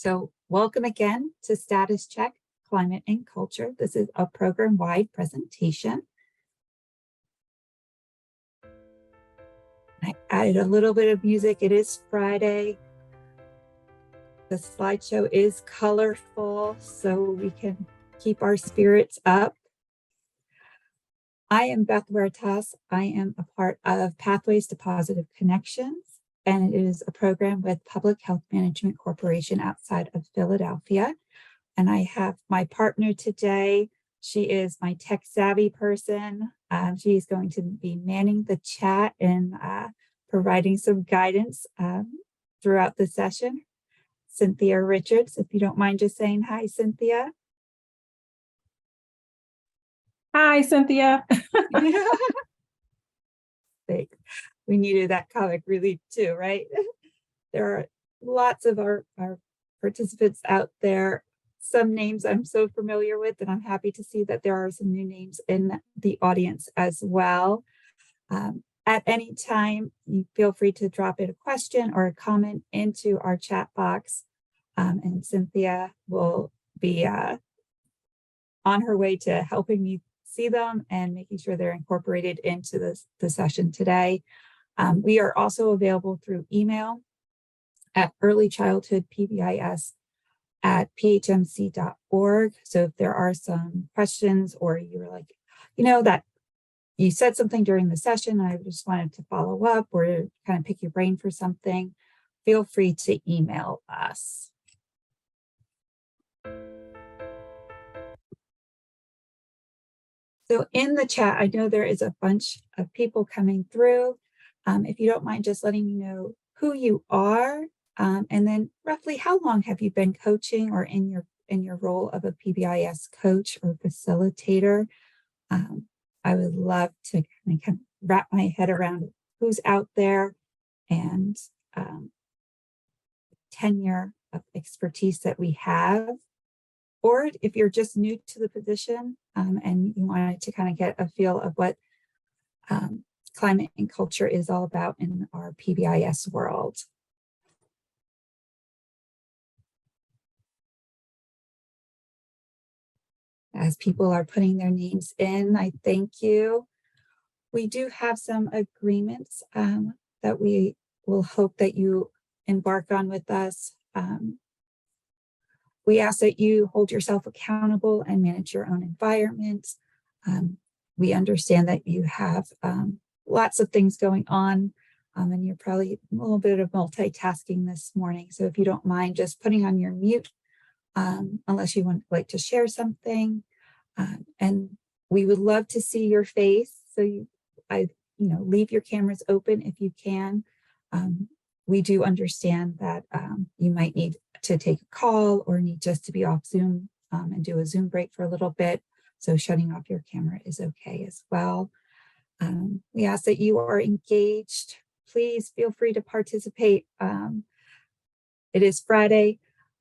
So welcome again to Status Check, Climate and Culture. This is a program-wide presentation. I added a little bit of music. It is Friday. The slideshow is colorful, so we can keep our spirits up. I am Beth Huertas. I am a part of Pathways to Positive Connections, and it is a program with Public Health Management Corporation outside of Philadelphia. And I have my partner today. She is my tech savvy person. She's going to be manning the chat and providing some guidance throughout the session. Cynthia Richards, if you don't mind just saying hi, Cynthia. Hi, Cynthia. We needed that comic relief too, right? There are lots of our participants out there. Some names I'm so familiar with, and I'm happy to see that there are some new names in the audience as well. At any time, you feel free to drop in a question or a comment into our chat box, and Cynthia will be on her way to helping me see them and making sure they're incorporated into the session today. We are also available through email at earlychildhoodpbis@phmc.org. So if there are some questions or you're like, that you said something during the session, I just wanted to follow up or kind of pick your brain for something, feel free to email us. So in the chat, I know there is a bunch of people coming through. If you don't mind just letting me know who you are, and then roughly how long have you been coaching or in your role of a PBIS coach or facilitator? I would love to kind of wrap my head around who's out there and tenure of expertise that we have. Or if you're just new to the position and you wanted to kind of get a feel of what climate and culture is all about in our PBIS world. As people are putting their names in, I thank you. We do have some agreements that we will hope that you embark on with us. We ask that you hold yourself accountable and manage your own environment. We understand that you have lots of things going on, and you're probably a little bit of multitasking this morning. So if you don't mind just putting on your mute, unless you would like to share something. And we would love to see your face. So leave your cameras open if you can. We do understand that you might need to take a call or need just to be off Zoom and do a Zoom break for a little bit. So shutting off your camera is okay as well. We ask that you are engaged. Please feel free to participate. It is Friday.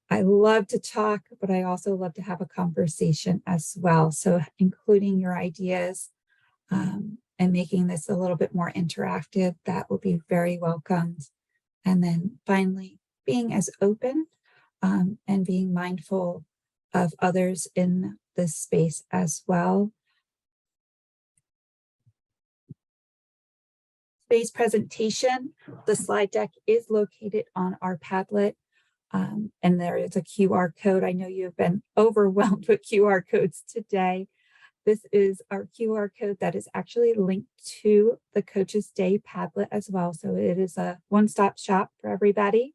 I love to talk, but I also love to have a conversation as well. So including your ideas and making this a little bit more interactive, that would be very welcomed. And then finally, being as open and being mindful of others in this space as well. Today's presentation, the slide deck is located on our Padlet, and there is a QR code. I know you've been overwhelmed with QR codes today. This is our QR code that is actually linked to the Coaches Day Padlet as well. So it is a one-stop shop for everybody.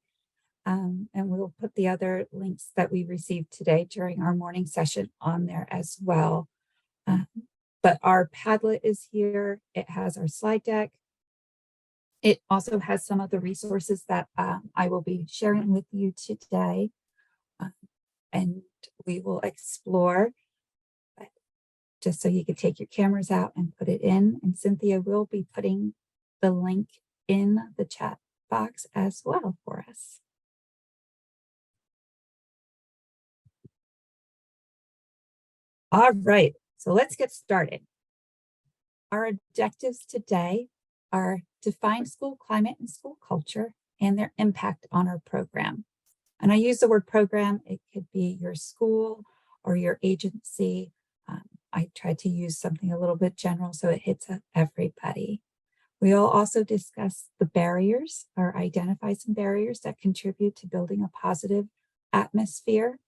And we'll put the other links that we received today during our morning session on there as well. But our Padlet is here. It has our slide deck. It also has some of the resources that I will be sharing with you today. And we will explore. Just so you can take your cameras out and put it in. And Cynthia will be putting the link in the chat box as well for us. All right, so let's get started. Our objectives today are define school climate and school culture and their impact on our program. And I use the word program. It could be your school or your agency. I try to use something a little bit general so it hits everybody. We'll also discuss the barriers or identify some barriers that contribute to building a positive atmosphere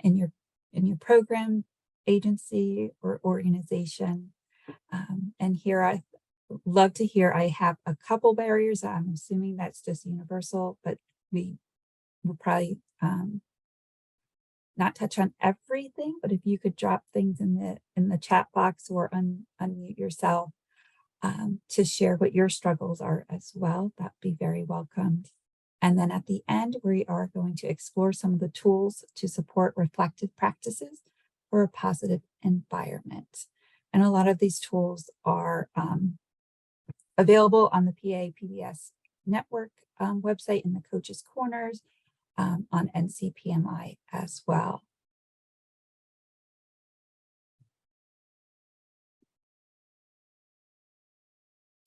in your program, agency, or organization. And here I love to hear, I have a couple barriers. I'm assuming that's just universal, but we will probably not touch on everything, but if you could drop things in the chat box or unmute yourself to share what your struggles are as well, that'd be very welcomed. And then at the end, we are going to explore some of the tools to support reflective practices for a positive environment. And a lot of these tools are available on the PA PBS network website in the Coaches Corners, on NCPMI as well.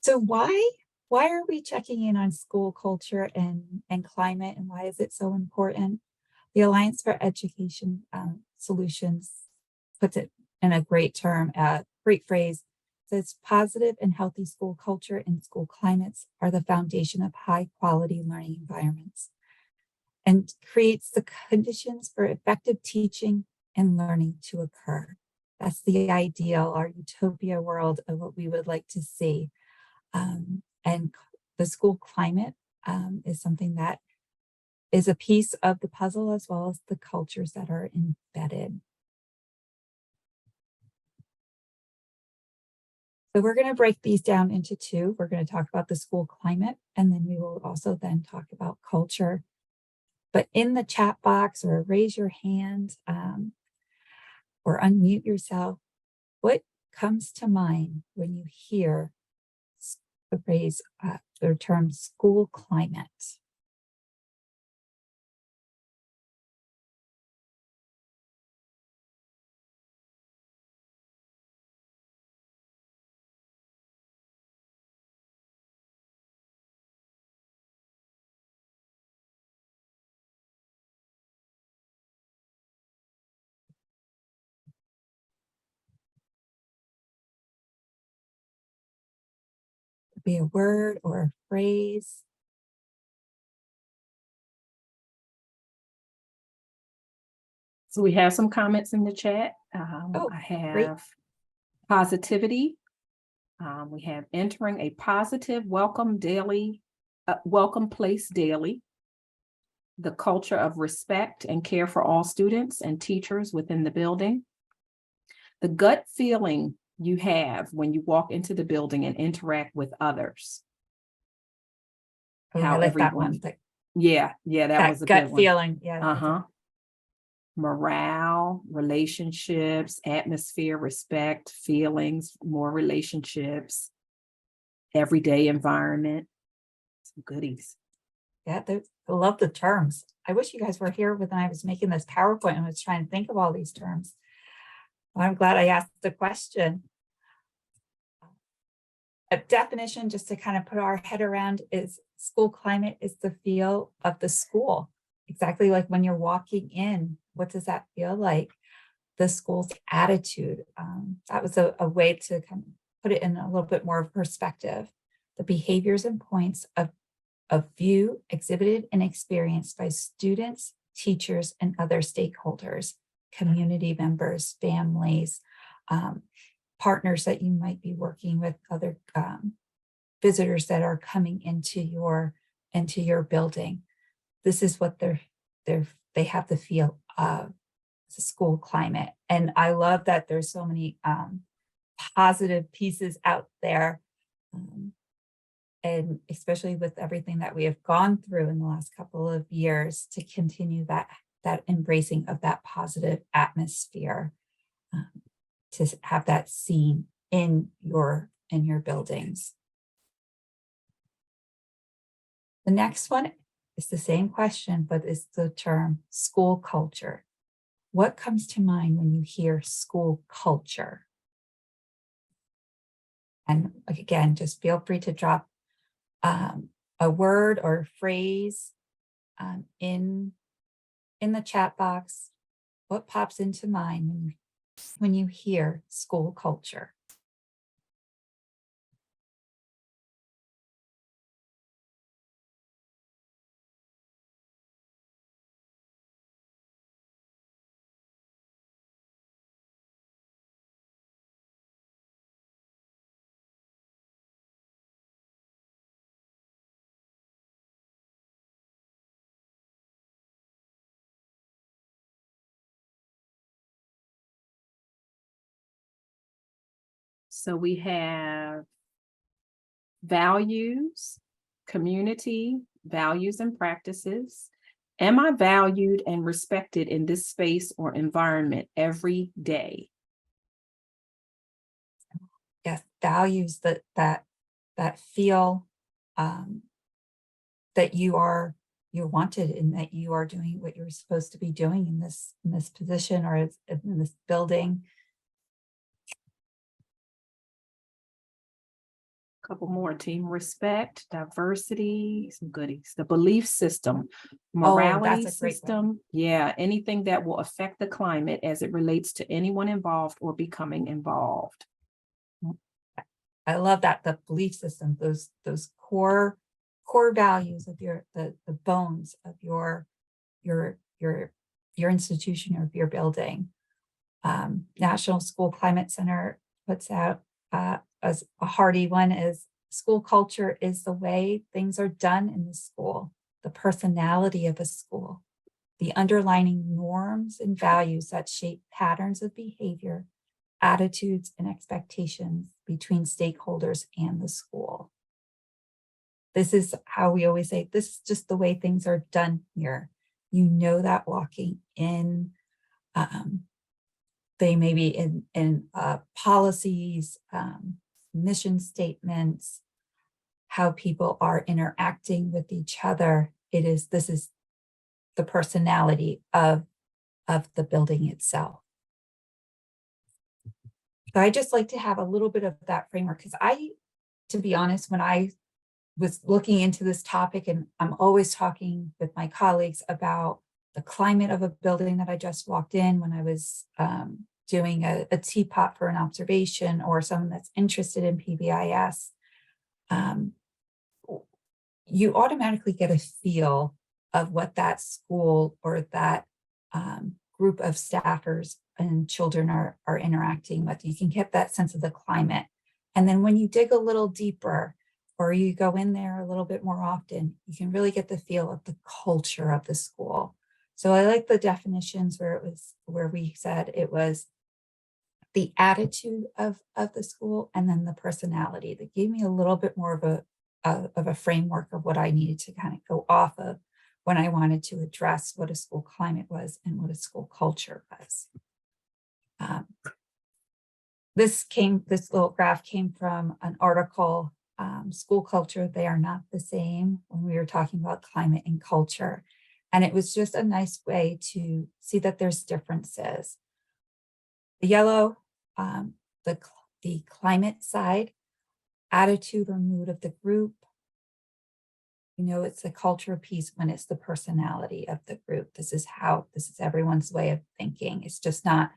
So why are we checking in on school culture and climate, and why is it so important? The Alliance for Education Solutions puts it in a great term, great phrase. It says positive and healthy school culture and school climates are the foundation of high quality learning environments and creates the conditions for effective teaching and learning to occur. That's the ideal, our utopia world of what we would like to see. And the school climate is something that is a piece of the puzzle, as well as the cultures that are embedded. So we're going to break these down into two. We're going to talk about the school climate, and then we will also then talk about culture. But in the chat box, or raise your hand or unmute yourself, what comes to mind when you hear the phrase, the term school climate? Could be a word or a phrase. So we have some comments in the chat. Oh, I have great. positivity. We have entering a positive, welcome place daily. The culture of respect and care for all students and teachers within the building. The gut feeling you have when you walk into the building and interact with others. Oh, I like that one. Yeah, that was a gut good one. feeling. Yeah. Uh-huh. Morale, relationships, atmosphere, respect, feelings, more relationships, everyday environment. Some goodies. Yeah, I love the terms. I wish you guys were here when I was making this PowerPoint and was trying to think of all these terms. Well, I'm glad I asked the question. A definition, just to kind of put our head around, is school climate is the feel of the school. Exactly like when you're walking in, what does that feel like? The school's attitude. That was a way to kind of put it in a little bit more perspective. The behaviors and points of view exhibited and experienced by students, teachers, and other stakeholders, community members, families, partners that you might be working with, other visitors that are coming into your building. This is what they have the feel of the school climate. And I love that there's so many positive pieces out there. And especially with everything that we have gone through in the last couple of years, to continue that embracing of that positive atmosphere, to have that seen in your buildings. The next one is the same question, but it's the term school culture. What comes to mind when you hear school culture? And again, just feel free to drop a word or a phrase in in the chat box what pops into mind when you hear school culture. So we have values, community, values and practices. Am I valued and respected in this space or environment every day? Yes, values that feel that you're wanted and that you are doing what you're supposed to be doing in this position or in this building. Couple more: team respect, diversity, some goodies, the belief system, morality That's a great one. system. Yeah, anything that will affect the climate as it relates to anyone involved or becoming involved. I love that, the belief system, those core values of the bones of your institution or of your building. National School Climate Center puts out as a hearty one is school culture is the way things are done in the school, the personality of a school, the underlying norms and values that shape patterns of behavior, attitudes, and expectations between stakeholders and the school. This is how we always say, this is just the way things are done here. You know that walking in. They may be in policies, mission statements, how people are interacting with each other. This is the personality of the building itself. So I just like to have a little bit of that framework because to be honest, when I was looking into this topic, and I'm always talking with my colleagues about the climate of a building that I just walked in when I was doing a teapot for an observation, or someone that's interested in PBIS, you automatically get a feel of what that school or that group of staffers and children are interacting with. You can get that sense of the climate. And then when you dig a little deeper, or you go in there a little bit more often, you can really get the feel of the culture of the school. So I like the definitions where we said it was the attitude of the school and then the personality. That gave me a little bit more of a framework of what I needed to kind of go off of when I wanted to address what a school climate was and what a school culture was. This little graph came from an article, School Culture, They Are Not the Same, when we were talking about climate and culture. And it was just a nice way to see that there's differences. The yellow, the climate side, attitude or mood of the group. You know, it's the culture piece when it's the personality of the group. This is everyone's way of thinking. It's just not,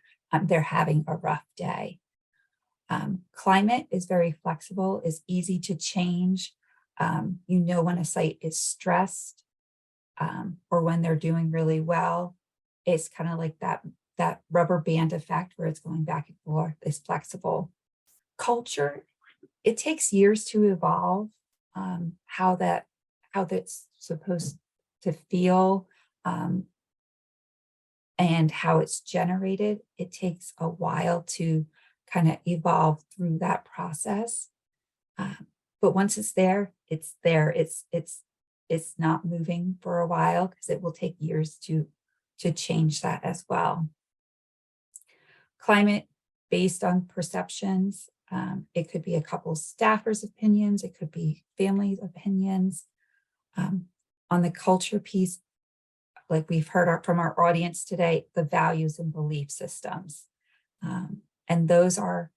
they're having a rough day. Climate is very flexible, is easy to change. You know when a site is stressed or when they're doing really well. It's kind of like that rubber band effect where it's going back and forth. Is flexible. Culture, it takes years to evolve. How that's supposed to feel and how it's generated. It takes a while to kind of evolve through that process. But once it's there, it's there. It's not moving for a while because it will take years to change that as well. Climate based on perceptions. It could be a couple staffers' opinions. It could be families' opinions. On the culture piece, like we've heard from our audience today, the values and belief systems. And those are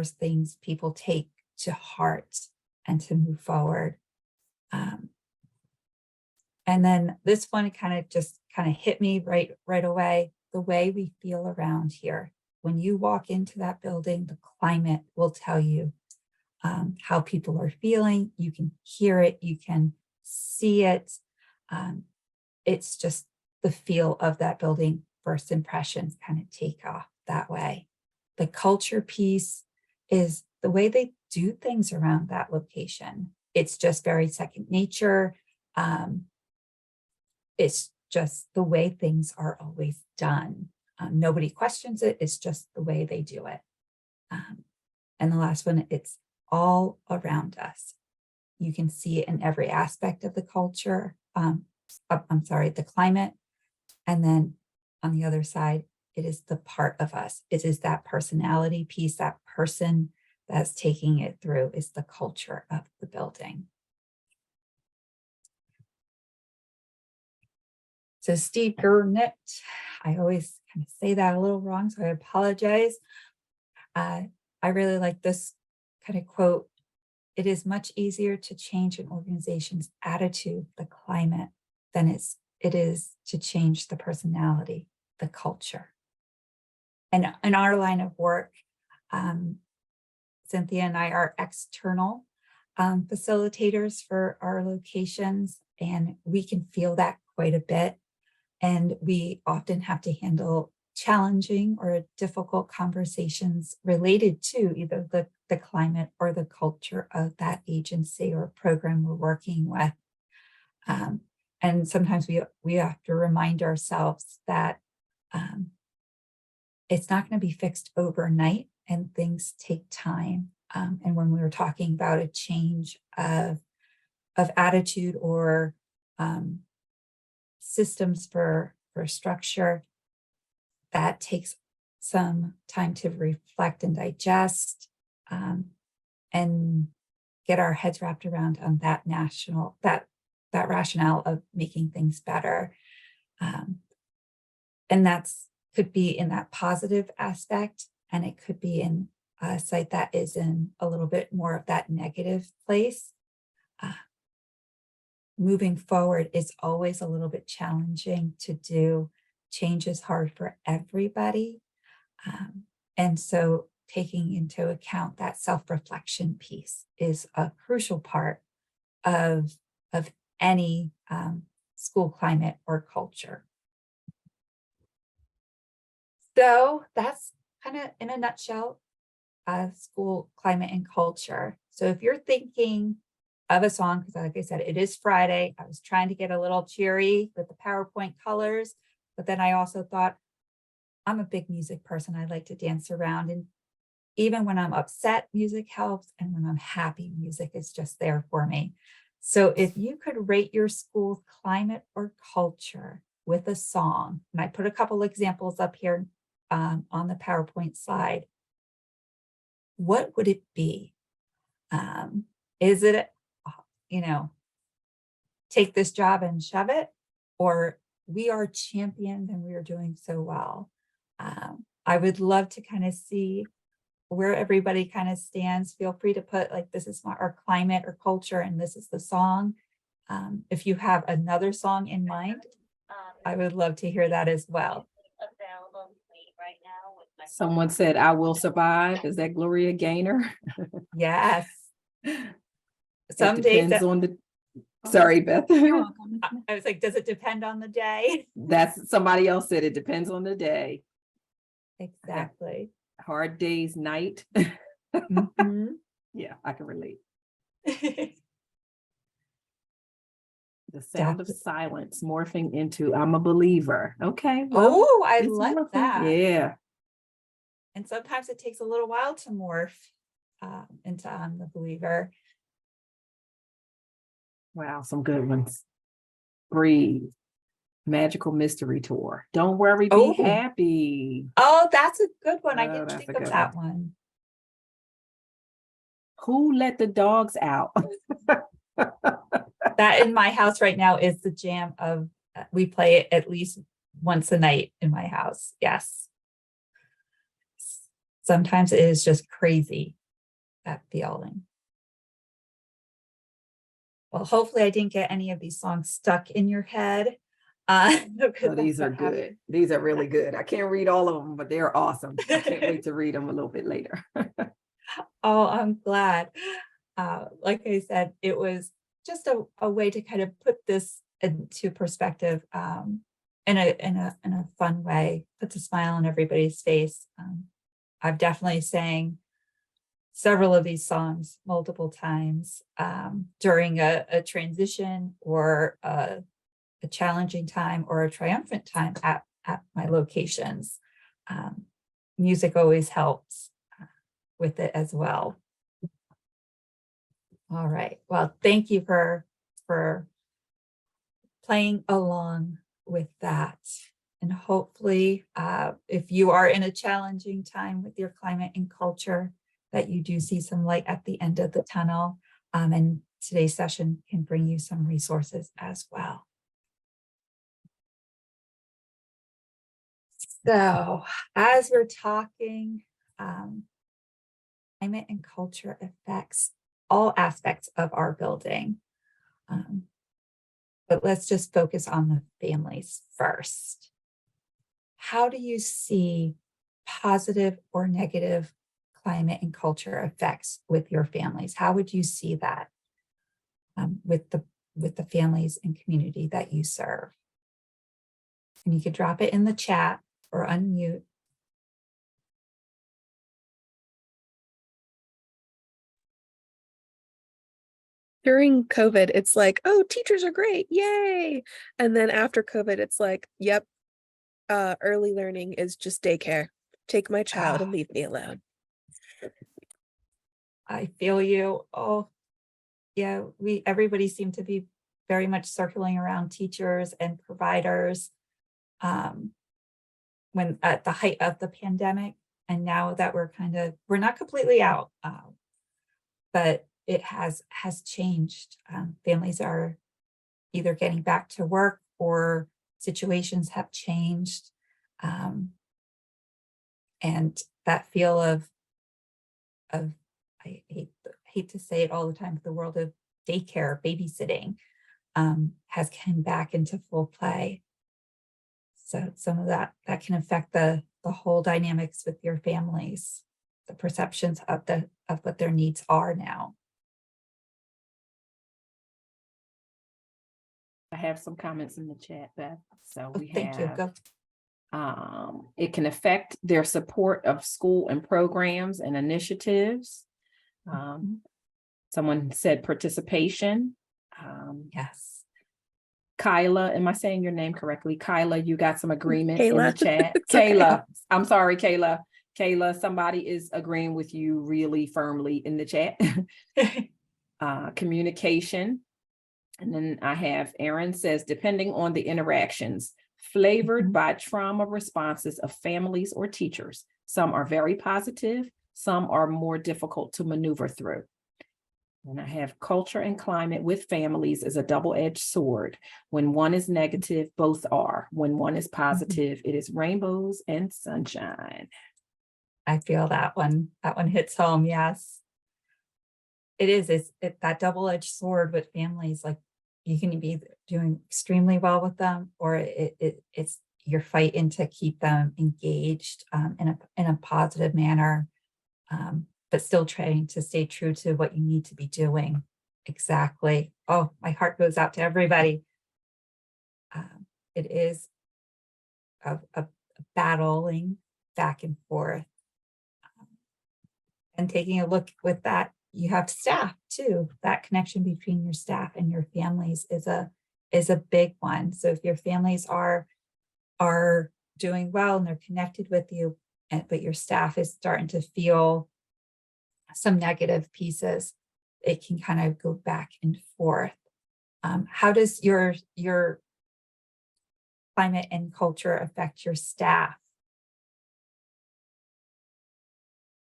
things people take to heart and to move forward. And then this one kind of just kind of hit me right away. The way we feel around here. When you walk into that building, the climate will tell you how people are feeling. You can hear it, you can see it. It's just the feel of that building. First impressions kind of take off that way. The culture piece is the way they do things around that location. It's just very second nature. It's just the way things are always done. Nobody questions it. It's just the way they do it. And the last one, it's all around us. You can see it in every aspect of the culture. The climate. And then on the other side, it is the part of us. It is that personality piece, that person that's taking it through is the culture of the building. So Steve Gurnett, I always kind of say that a little wrong, so I apologize. I really like this kind of quote. It is much easier to change an organization's attitude, the climate, than it is to change the personality, the culture. And in our line of work, Cynthia and I are external facilitators for our locations, and we can feel that quite a bit. And we often have to handle challenging or difficult conversations related to either the climate or the culture of that agency or program we're working with. And sometimes we have to remind ourselves that it's not going to be fixed overnight and things take time. And when we were talking about a change of attitude or systems for structure, that takes some time to reflect and digest and get our heads wrapped around on that rationale of making things better. And that's could be in that positive aspect, and it could be in a site that is in a little bit more of that negative place. Moving forward is always a little bit challenging to do. Change is hard for everybody. And so taking into account that self-reflection piece is a crucial part of any school climate or culture. So that's kind of in a nutshell, school climate and culture. So if you're thinking of a song, because like I said, it is Friday, I was trying to get a little cheery with the PowerPoint colors, but then I also thought, I'm a big music person. I like to dance around. And even when I'm upset, music helps. And when I'm happy, music is just there for me. So if you could rate your school's climate or culture with a song, and I put a couple examples up here on the PowerPoint slide, what would it be? Is it, take this job and shove it, or we are champions and we are doing so well? I would love to kind of see where everybody kind of stands. Feel free to put like, this is our climate or culture, and this is the song. If you have another song in mind, I would love to hear that as well. Someone said, I will survive. Is that Gloria Gaynor? Yes. Some It days depends on the, sorry, Beth. I was like, does it depend on the day? That's somebody else said it depends on the day. Exactly. Hard days, night. Mm-hmm. Yeah, I can relate. The sound of silence morphing into I'm a believer. Okay. Well, oh, I it's like morphing. that. Yeah. And sometimes it takes a little while to morph into I'm the believer. Wow, some good ones. Breathe. Magical Mystery Tour. Don't worry, be happy. Oh, that's a good one. I Oh, didn't that's think a of good that one. Who let the dogs out? That in my house right now is the jam of, we play it at least once a night in my house. Yes. Sometimes it is just crazy, that feeling. Well, hopefully I didn't get any of these songs stuck in your head. Oh, these are good. These are really good. I can't read all of them, but they're awesome. I can't wait to read them a little bit later. Oh, I'm glad. Like I said, it was just a way to kind of put this into perspective, in a fun way, puts a smile on everybody's face. I've definitely sang several of these songs multiple times during a transition or a challenging time or a triumphant time at my locations. Um, Music always helps with it as well. All right. Well, thank you for playing along with that. And hopefully, if you are in a challenging time with your climate and culture, that you do see some light at the end of the tunnel. And today's session can bring you some resources as well. So, as we're talking, climate and culture affects all aspects of our building. But let's just focus on the families first. How do you see positive or negative climate and culture effects with your families? How would you see that with the families and community that you serve? And you could drop it in the chat or unmute. During COVID, it's like, oh, teachers are great, yay. And then after COVID, it's like, yep, early learning is just daycare. Take my child and leave me alone. I feel you. Oh, yeah, everybody seemed to be very much circling around teachers and providers when at the height of the pandemic. And now that we're not completely out, but it has changed. Families are either getting back to work or situations have changed. And that feel of I hate to say it all the time, but the world of daycare, babysitting, has come back into full play. So some of that can affect the whole dynamics with your families, the perceptions of what their needs are now. I have some comments in the chat, Beth. So we Thank you. Go. It can affect their support of school and programs and initiatives. Someone said participation. Yes. Kyla, am I saying your name correctly? Kyla, you got some agreement in the Kayla. chat. Kayla, I'm sorry, Kayla. Kayla, somebody is agreeing with you really firmly in the chat. Communication. And then I have Aaron says, depending on the interactions, flavored by trauma responses of families or teachers. Some are very positive, some are more difficult to maneuver through. And I have culture and climate with families is a double-edged sword. When one is negative, both are. When one is positive, it is rainbows and sunshine. I feel that one. That one hits home. Yes. It is. It's that double-edged sword with families. Like you can be doing extremely well with them, or it's you're fighting to keep them engaged in a positive manner. But still trying to stay true to what you need to be doing. Exactly. Oh, my heart goes out to everybody. It is a battling back and forth. And taking a look with that, you have staff too. That connection between your staff and your families is a big one. So if your families are doing well and they're connected with you, but your staff is starting to feel some negative pieces, it can kind of go back and forth. How does your climate and culture affect your staff?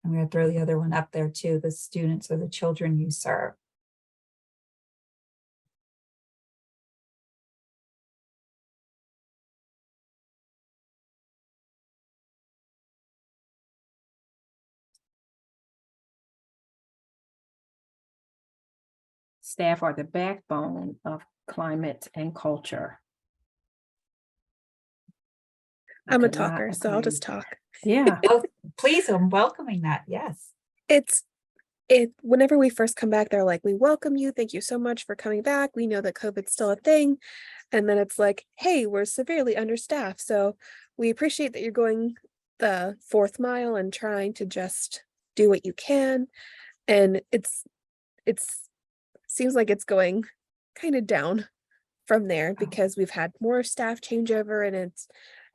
I'm going to throw the other one up there too, the students or the children you serve. Staff are the backbone of climate and culture. I'm a could not talker, so I'll just agree. talk. Yeah. Oh, please, I'm welcoming that. Yes. Whenever we first come back, they're like, we welcome you. Thank you so much for coming back. We know that COVID's still a thing. And then it's like, hey, we're severely understaffed. So we appreciate that you're going the 4th mile and trying to just do what you can. And it's seems like it's going kind of down from there because we've had more staff changeover and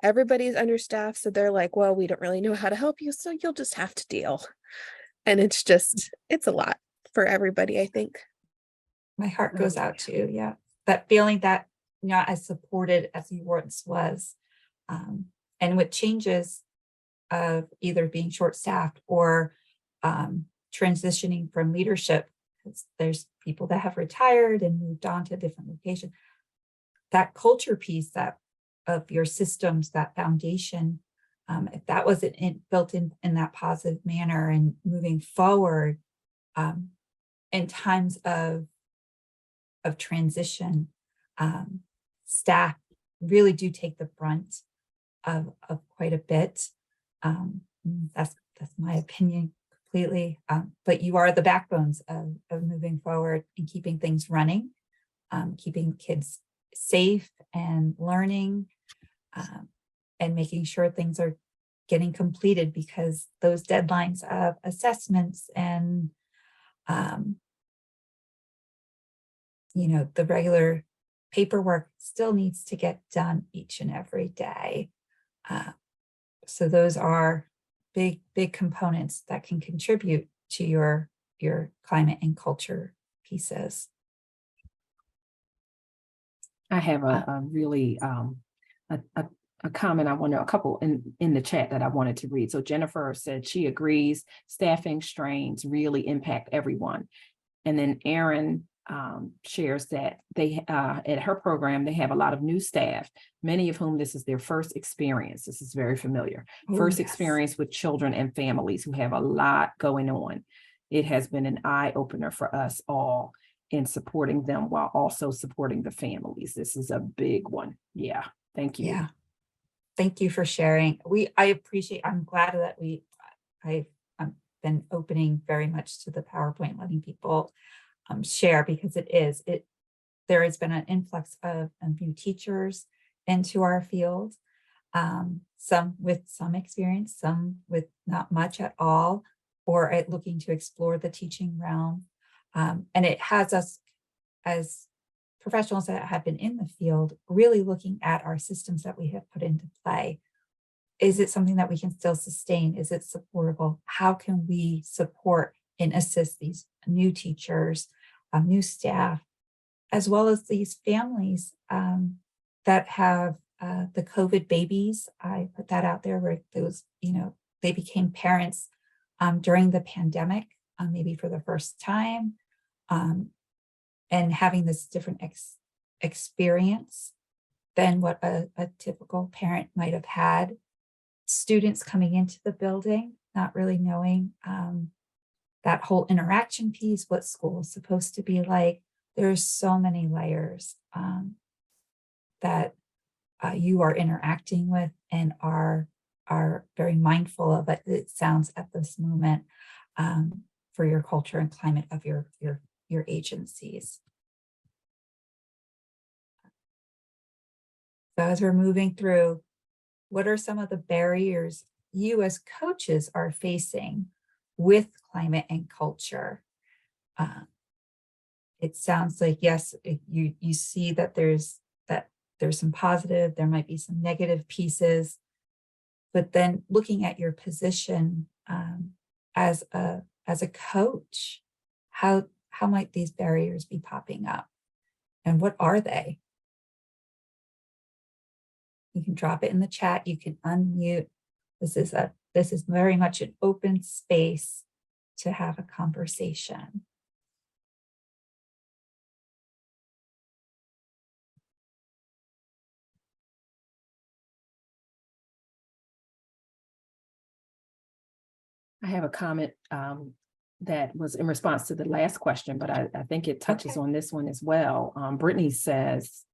everybody's understaffed. So they're like, well, we don't really know how to help you. So you'll just have to deal. And it's a lot for everybody, I think. My heart goes out to you. Yeah. That feeling that not as supported as you once was. And with changes of either being short-staffed or transitioning from leadership, because there's people that have retired and moved on to a different location. That culture piece of your systems, that foundation, if that wasn't built in that positive manner and moving forward in times of transition, staff really do take the brunt of quite a bit. That's my opinion completely. But you are the backbones of moving forward and keeping things running, keeping kids safe and learning, and making sure things are getting completed, because those deadlines of assessments and the regular paperwork still needs to get done each and every day. So those are big components that can contribute to your climate and culture pieces. I have a really a comment a couple in the chat that I wanted to read. So Jennifer said she agrees staffing strains really impact everyone. And then Erin shares that they at her program, they have a lot of new staff, many of whom this is their first experience. This is very familiar. First experience with children and families who have a lot going on. It has been an eye opener for us all in supporting them while also supporting the families. This is a big one. Yeah. Thank you. Yeah. Thank you for sharing. I'm glad that I've been opening very much to the PowerPoint, letting people share, because there has been an influx of new teachers into our field, some with some experience, some with not much at all, or looking to explore the teaching realm. And it has us as professionals that have been in the field really looking at our systems that we have put into play. Is it something that we can still sustain? Is it supportable? How can we support and assist these new teachers, new staff, as well as these families that have the COVID babies? I put that out there where those, they became parents during the pandemic, maybe for the first time, and having this different experience than what a typical parent might have had. Students coming into the building, not really knowing that whole interaction piece, what school is supposed to be like. There's so many layers that you are interacting with and are very mindful of, it sounds at this moment, for your culture and climate of your agencies. So as we're moving through, what are some of the barriers you as coaches are facing with climate and culture? It sounds like, yes, you see that there's some positive, there might be some negative pieces, but then looking at your position as a coach, how might these barriers be popping up, and what are they? You can drop it in the chat. You can unmute. This is very much an open space to have a conversation. I have a comment that was in response to the last question, but I think it touches on this one as well. Brittany says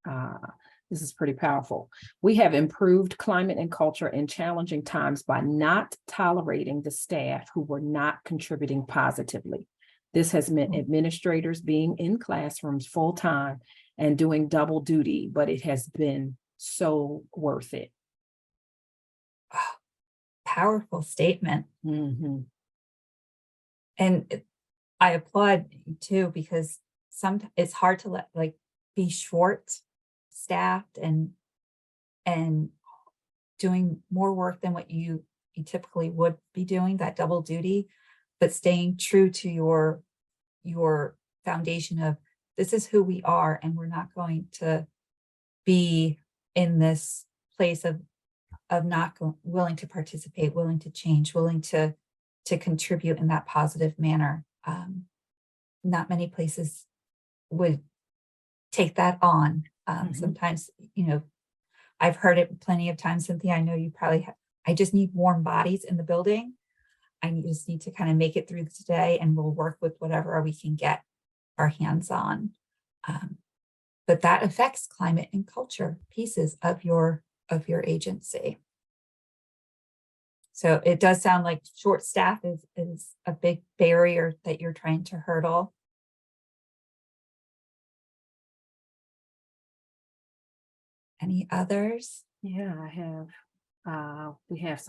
This is pretty powerful. We have improved climate and culture in challenging times by not tolerating the staff who were not contributing positively. This has meant administrators being in classrooms full time and doing double duty, but it has been so worth it. Powerful statement. Mm-hmm. And I applaud you too, because sometimes it's hard to be short staffed and doing more work than what you typically would be doing, that double duty, but staying true to your foundation of this is who we are, and we're not going to be in this place of not willing to participate, willing to change, willing to contribute in that positive manner. Not many places would take that on. Sometimes, I've heard it plenty of times, Cynthia. I know you probably have. I just need warm bodies in the building. I just need to kind of make it through today, and we'll work with whatever we can get our hands on. But that affects climate and culture pieces of your agency. So it does sound like short staff is a big barrier that you're trying to hurdle. Any others? Yeah, I have. We have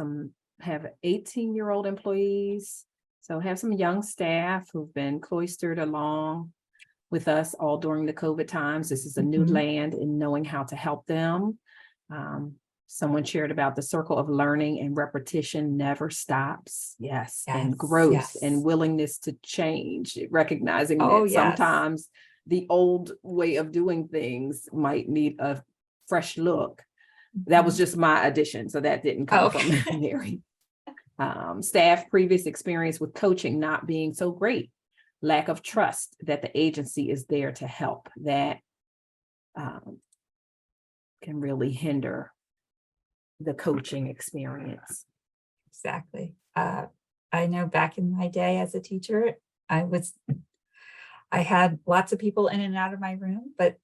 18-year-old employees. So have some young staff who've been cloistered along with us all during the COVID times. This is a new land in knowing how to help them. Someone shared about the circle of learning and repetition never stops. Yes. And growth and willingness to change, recognizing that sometimes the old way of doing things might need a fresh look. That was just my addition. So that didn't come from Mary. Staff previous experience with coaching not being so great. Lack of trust that the agency is there to help. That can really hinder the coaching experience. Exactly. I know back in my day as a teacher, I had lots of people in and out of my room, but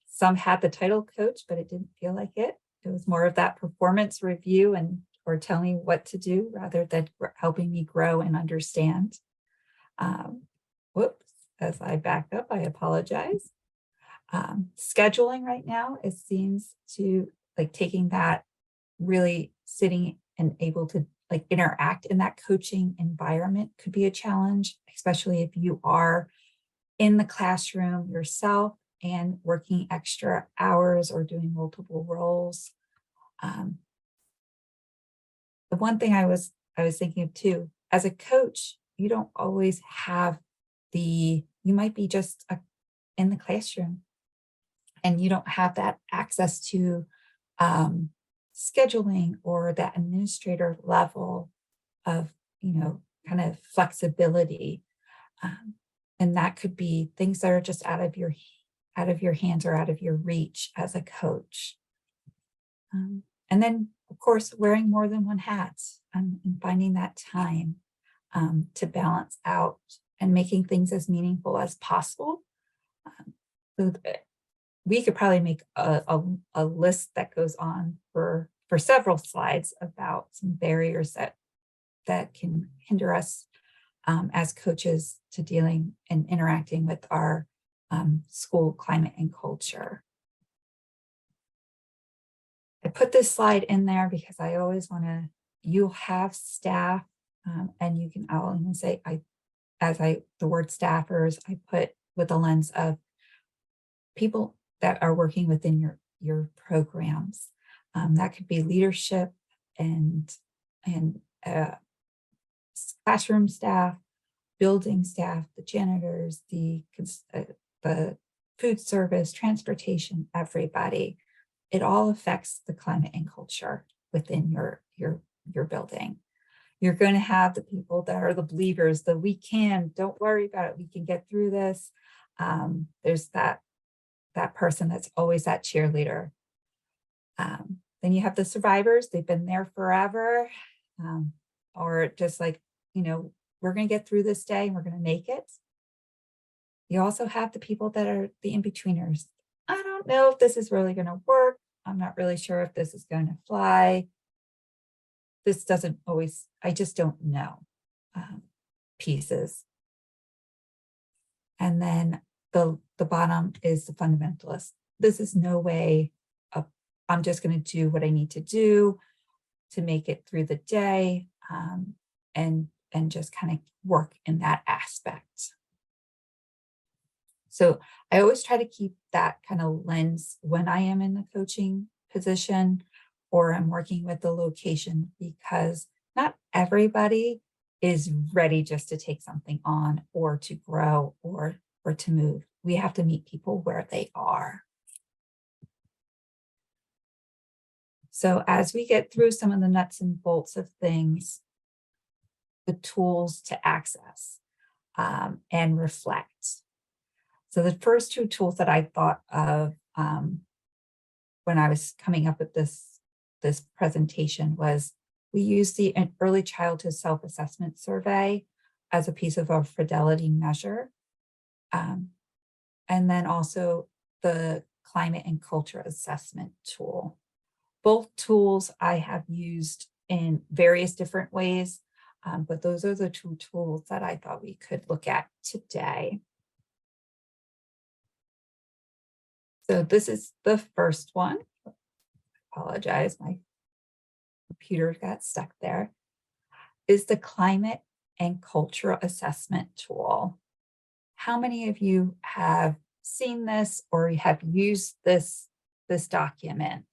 some had the title coach, but it didn't feel like it. It was more of that performance review or telling me what to do rather than helping me grow and understand. Whoops, as I back up, I apologize. Scheduling right now, it seems to taking that, really sitting and able to interact in that coaching environment could be a challenge, especially if you are in the classroom yourself and working extra hours or doing multiple roles. The one thing I was thinking of too, as a coach, you don't always have you might be just in the classroom and you don't have that access to scheduling or that administrator level of, kind of flexibility. And that could be things that are just out of your hands or out of your reach as a coach. And then, of course, wearing more than one hat and finding that time to balance out and making things as meaningful as possible. We could probably make a list that goes on for several slides about some barriers that can hinder us as coaches to dealing and interacting with our school climate and culture. I put this slide in there because I always you'll have staff and you can, I'll even say, the word staffers, I put with a lens of people that are working within your programs. That could be leadership and classroom staff, building staff, the janitors, the food service, transportation, everybody. It all affects the climate and culture within your building. You're going to have the people that are the believers, don't worry about it, we can get through this. There's that person that's always that cheerleader. Then you have the survivors, they've been there forever, or just we're going to get through this day and we're going to make it. You also have the people that are the in-betweeners, I don't know if this is really going to work. I'm not really sure if this is going to fly. This doesn't always, I just don't know, pieces. And then the bottom is the fundamentalist. This is no way I'm just going to do what I need to do to make it through the day, and just kind of work in that aspect. So I always try to keep that kind of lens when I am in the coaching position or I'm working with the location, because not everybody is ready just to take something on or to grow or to move. We have to meet people where they are. So as we get through some of the nuts and bolts of things, the tools to access and reflect. So the first two tools that I thought of when I was coming up with this presentation was we used the early childhood self-assessment survey as a piece of our fidelity measure. And then also the climate and culture assessment tool. Both tools I have used in various different ways, but those are the two tools that I thought we could look at today. So this is the first one. Apologize, my computer got stuck there. Is the climate and culture assessment tool. How many of you have seen this or have used this document?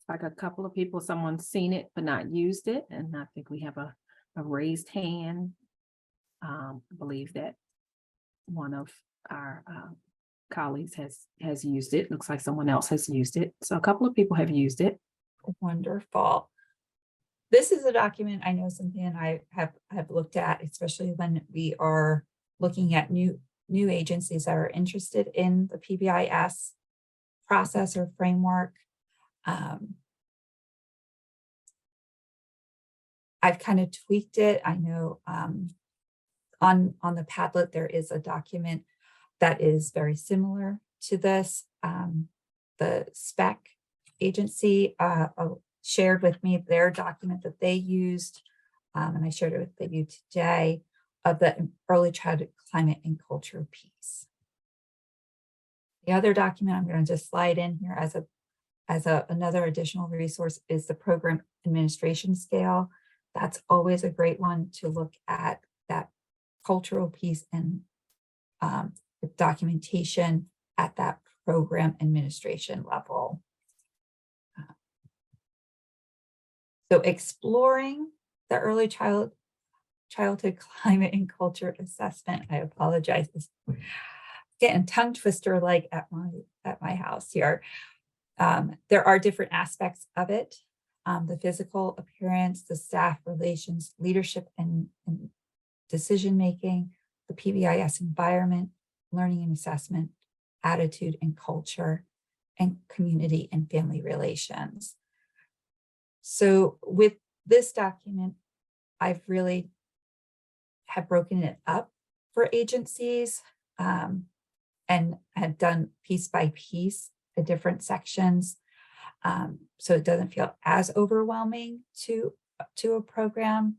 Like a couple of people, someone's seen it but not used it, and I think we have a raised hand. I believe that one of our colleagues has used it. Looks like someone else has used it. So a couple of people have used it. Wonderful. This is a document I know Cynthia and I have looked at, especially when we are looking at new agencies that are interested in the PBIS process or framework. I've kind of tweaked it. I know on the Padlet, there is a document that is very similar to this. The SPEC agency shared with me their document that they used, and I shared it with you today, of the early childhood climate and culture piece. The other document I'm going to just slide in here as another additional resource is the program administration scale. That's always a great one to look at, that cultural piece and the documentation at that program administration level. So exploring the early childhood climate and culture assessment. I apologize. It's getting tongue twister like at my house here. There are different aspects of it. The physical appearance, the staff relations, leadership and decision-making, the PBIS environment, learning and assessment, attitude and culture, and community and family relations. So with this document, I've really have broken it up for agencies and had done piece by piece the different sections. So it doesn't feel as overwhelming to a program.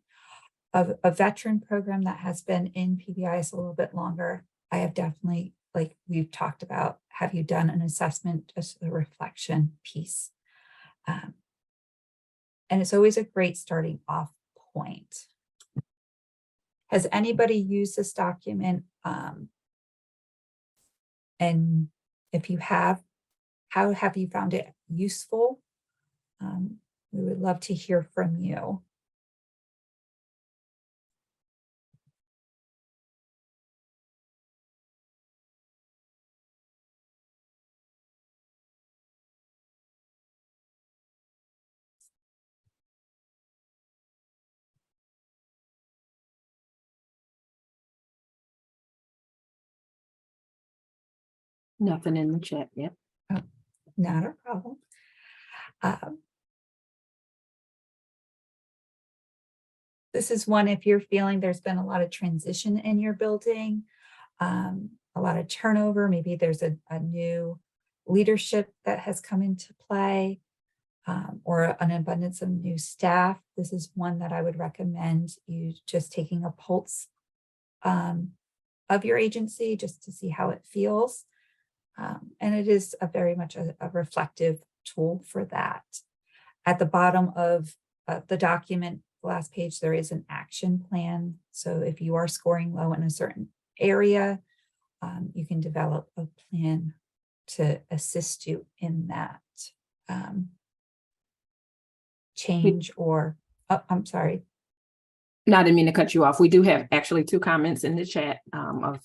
Of a veteran program that has been in PBIS a little bit longer, I have definitely, like we've talked about, have you done an assessment, just a reflection piece? And it's always a great starting off point. Has anybody used this document? And if you have, how have you found it useful? We would love to hear from you. Nothing in the chat yet. Not a problem. This is one if you're feeling there's been a lot of transition in your building, a lot of turnover, maybe there's a new leadership that has come into play, or an abundance of new staff. This is one that I would recommend you just taking a pulse of your agency just to see how it feels. And it is very much a reflective tool for that. At the bottom of the document, the last page, there is an action plan. So if you are scoring low in a certain area, you can develop a plan to assist you in that change or, oh, I'm sorry. No, I didn't mean to cut you off. We do have actually 2 comments in the chat of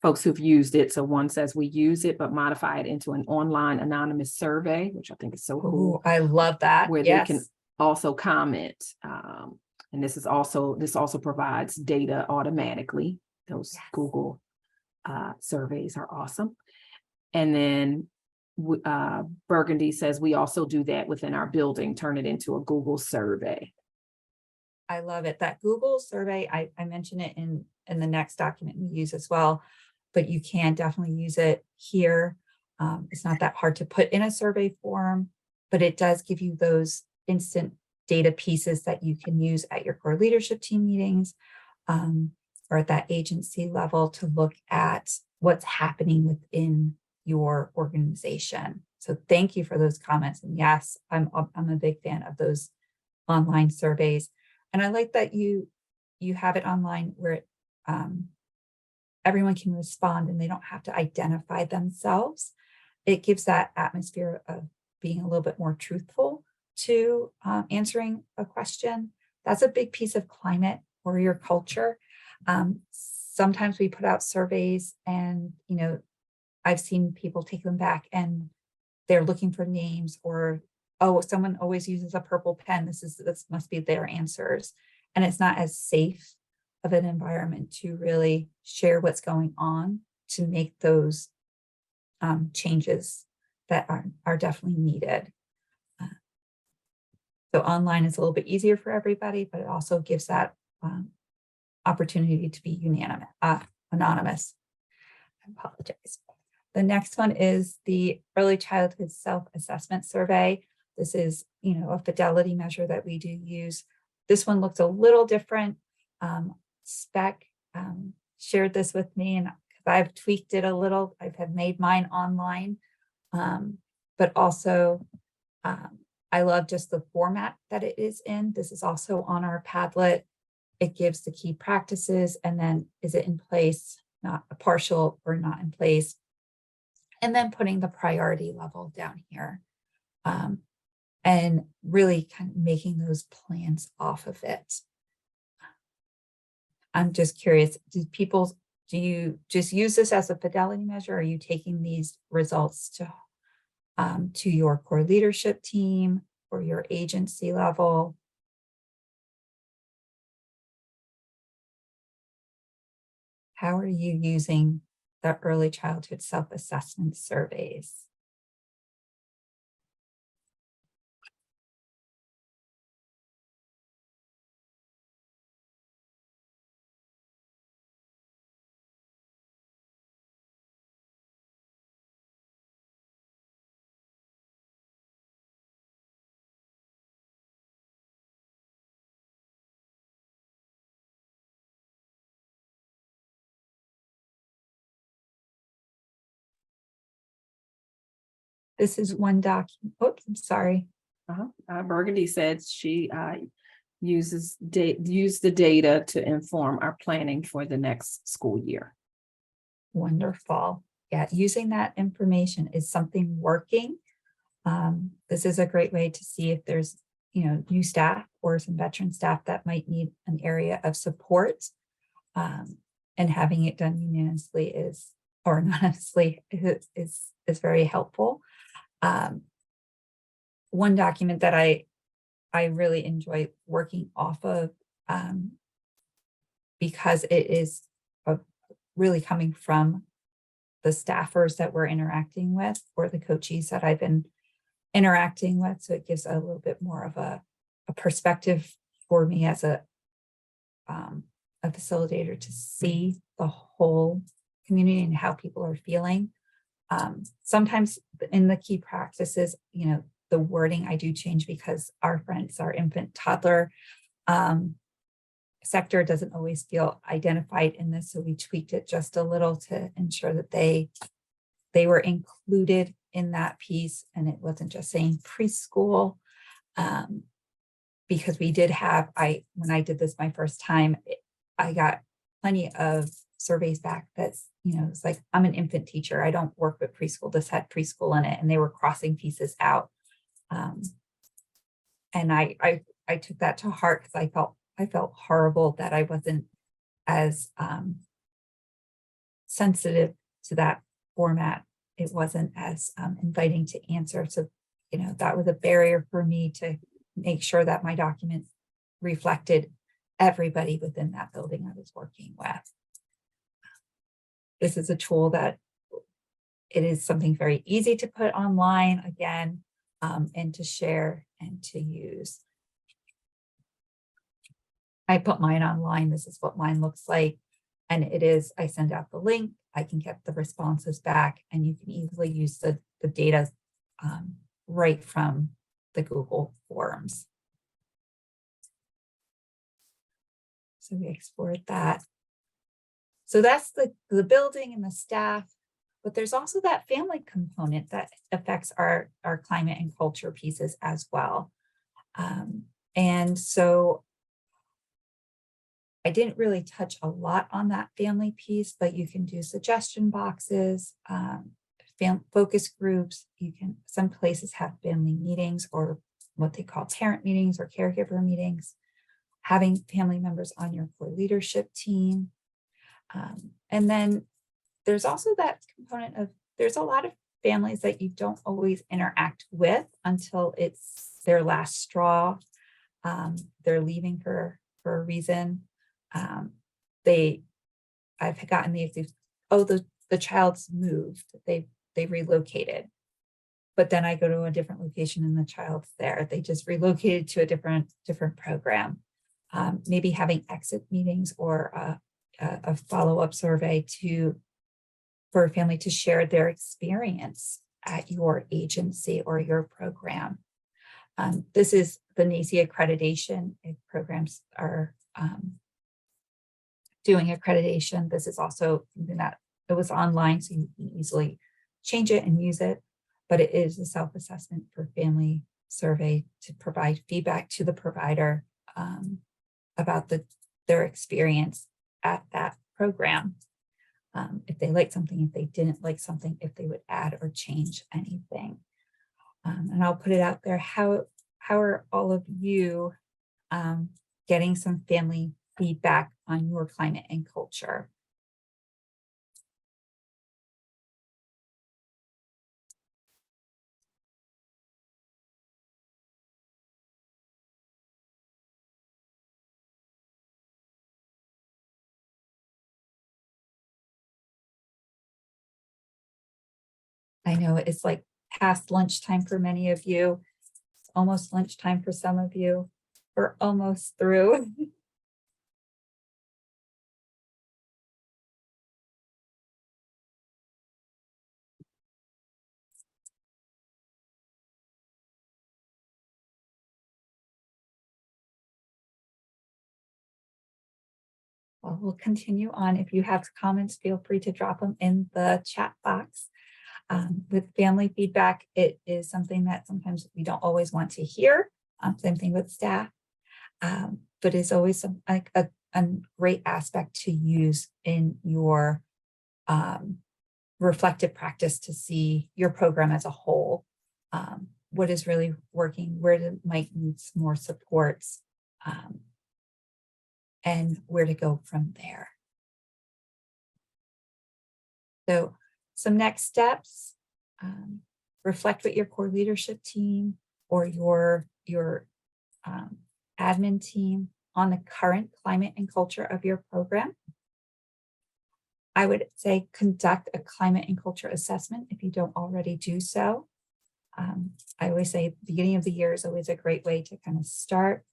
folks who've used it. So one says we use it, but modify it into an online anonymous survey, which I think is so cool. Ooh, I love that. Where Yes. they can also comment. And this also provides data automatically. Those Yes. Google surveys are awesome. And then Burgundy says we also do that within our building, turn it into a Google survey. I love it. That Google survey, I mentioned it in the next document we use as well, but you can definitely use it here. It's not that hard to put in a survey form, but it does give you those instant data pieces that you can use at your core leadership team meetings, or at that agency level to look at what's happening within your organization. So thank you for those comments. And yes, I'm a big fan of those online surveys. And I like that you have it online where everyone can respond and they don't have to identify themselves. It gives that atmosphere of being a little bit more truthful to answering a question. That's a big piece of climate or your culture. Sometimes we put out surveys and, I've seen people take them back and they're looking for names or, oh, someone always uses a purple pen. This must be their answers. And it's not as safe of an environment to really share what's going on to make those changes that are definitely needed. So online is a little bit easier for everybody, but it also gives that opportunity to be anonymous. I apologize. The next one is the Early Childhood Self-Assessment Survey. This is, a fidelity measure that we do use. This one looks a little different. Spec shared this with me, and I've tweaked it a little. I have made mine online, but also I love just the format that it is in. This is also on our Padlet. It gives the key practices, and then is it in place, not a partial or not in place, and then putting the priority level down here. And really kind of making those plans off of it. I'm just curious, do you just use this as a fidelity measure? Or are you taking these results to your core leadership team or your agency level? How are you using the early childhood self-assessment surveys? This is one document. Oops, I'm sorry. Burgundy said she used the data to inform our planning for the next school year. Wonderful. Yeah, using that information is something working. This is a great way to see if there's, new staff or some veteran staff that might need an area of support. And having it done unanimously is very helpful. One document that I really enjoy working off of, because it is really coming from staffers that we're interacting with or the coachees that I've been interacting with. So it gives a little bit more of a perspective for me as a facilitator to see the whole community and how people are feeling. Sometimes in the key practices, you know, the wording I do change because our infant toddler sector doesn't always feel identified in this. So we tweaked it just a little to ensure that they were included in that piece and it wasn't just saying preschool. Because we did have, when I did this my first time, I got plenty of surveys back that's, you know, it's like, I'm an infant teacher. I don't work with preschool. This had preschool in it, and they were crossing pieces out. And I took that to heart because I felt horrible that I wasn't as sensitive to that format. It wasn't as inviting to answer. So, you know, that was a barrier for me to make sure that my documents reflected everybody within that building I was working with. This is a tool that it is something very easy to put online again, and to share and to use. I put mine online. This is what mine looks like. And it is, I send out the link, I can get the responses back, and you can easily use the data right from the Google Forms. So we explored that. So that's the building and the staff, but there's also that family component that affects our climate and culture pieces as well. And so I didn't really touch a lot on that family piece, but you can do suggestion boxes, focus groups. Some places have family meetings or what they call parent meetings or caregiver meetings, having family members on your core leadership team. And then there's also that component of, there's a lot of families that you don't always interact with until it's their last straw. They're leaving for a reason. I've gotten the child's moved, they relocated, but then I go to a different location and the child's there. They just relocated to a different program. Maybe having exit meetings or a follow-up survey for a family to share their experience at your agency or your program. This is the NACE accreditation. If programs are doing accreditation, this is also something that it was online, so you can easily change it and use it, but it is a self-assessment for family survey to provide feedback to the provider about their experience at that program. If they liked something, if they didn't like something, if they would add or change anything. And I'll put it out there. How are all of you getting some family feedback on your climate and culture? I know it's like past lunchtime for many of you. It's almost lunchtime for some of you. We're almost through. Well, we'll continue on. If you have comments, feel free to drop them in the chat box. With family feedback, it is something that sometimes we don't always want to hear. Same thing with staff, but it's always a great aspect to use in your reflective practice to see your program as a whole. What is really working, where it might need some more supports, and where to go from there. So some next steps, reflect with your core leadership team or your admin team on the current climate and culture of your program. I would say conduct a climate and culture assessment if you don't already do so. I always say the beginning of the year is always a great way to kind of start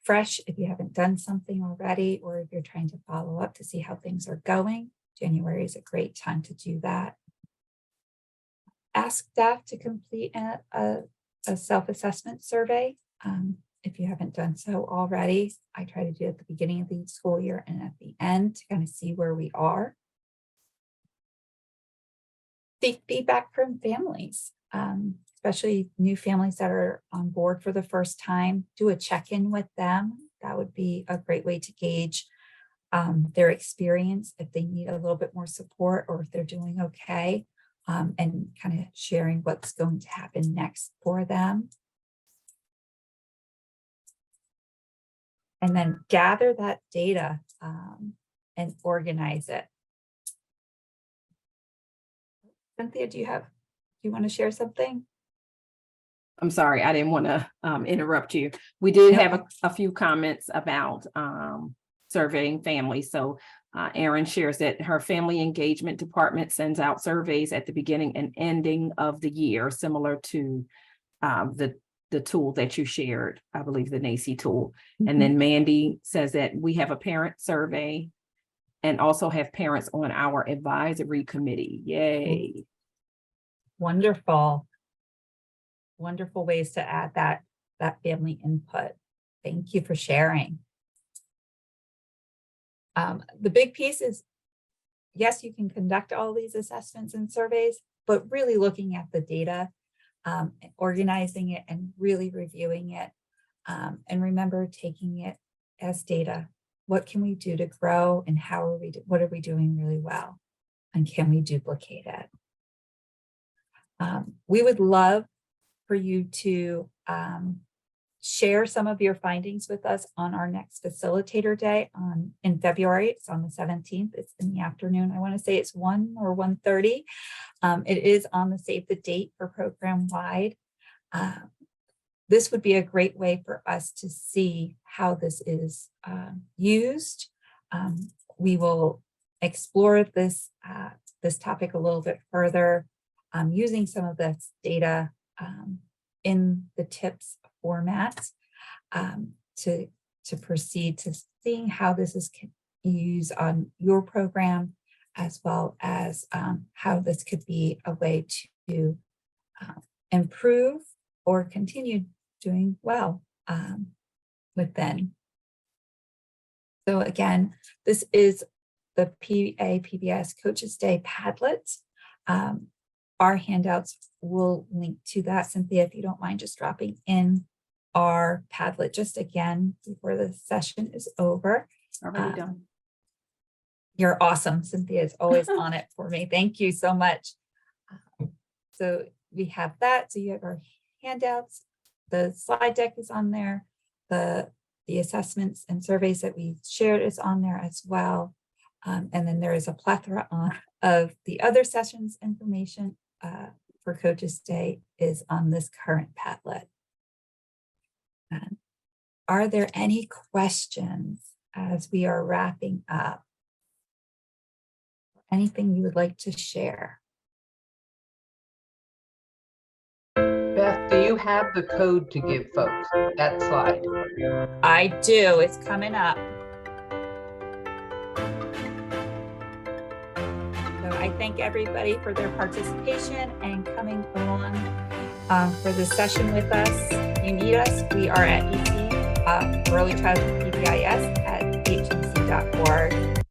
fresh if you haven't done something already, or if you're trying to follow up to see how things are going. January is a great time to do that. Ask staff to complete a self-assessment survey. If you haven't done so already, I try to do it at the beginning of the school year and at the end to kind of see where we are. Seek feedback from families, especially new families that are on board for the first time. Do a check-in with them. That would be a great way to gauge their experience, if they need a little bit more support or if they're doing okay, and kind of sharing what's going to happen next for them. And then gather that data and organize it. Cynthia, do you want to share something? I'm sorry, I didn't want to interrupt you. We did have a few comments about surveying families. So Erin shares that her family engagement department sends out surveys at the beginning and ending of the year, similar to the tool that you shared, I believe the NACI tool. Mm-hmm. And then Mandy says that we have a parent survey and also have parents on our advisory committee. Yay. Wonderful. Wonderful ways to add that family input. Thank you for sharing. The big piece is, yes, you can conduct all these assessments and surveys, but really looking at the data, organizing it and really reviewing it. And remember, taking it as data. What can we do to grow, and what are we doing really well? And can we duplicate it? We would love for you to share some of your findings with us on our next facilitator day in February. It's on the 17th. It's in the afternoon. I want to say it's 1 or 1:30. It is on the save the date for program wide. This would be a great way for us to see how this is used. We will explore this topic a little bit further, using some of this data in the tips format to proceed to seeing how this is used on your program, as well as how this could be a way to improve or continue doing well within. So again, this is the PBS Coaches Day Padlet. Our handouts will link to that. Cynthia, if you don't mind just dropping in our Padlet just again before the session is over. Already done. You're awesome. Cynthia is always on it for me. Thank you so much. So we have that. So you have our handouts. The slide deck is on there. The assessments and surveys that we shared is on there as well. And then there is a plethora of the other sessions information for Coaches Day is on this current Padlet. Are there any questions as we are wrapping up? Anything you would like to share? Beth, do you have the code to give folks, that slide? I do. It's coming up. So I thank everybody for their participation and coming on for this session with us. If you need us, we are at EC, Early Childhood PBIS at hmc.org.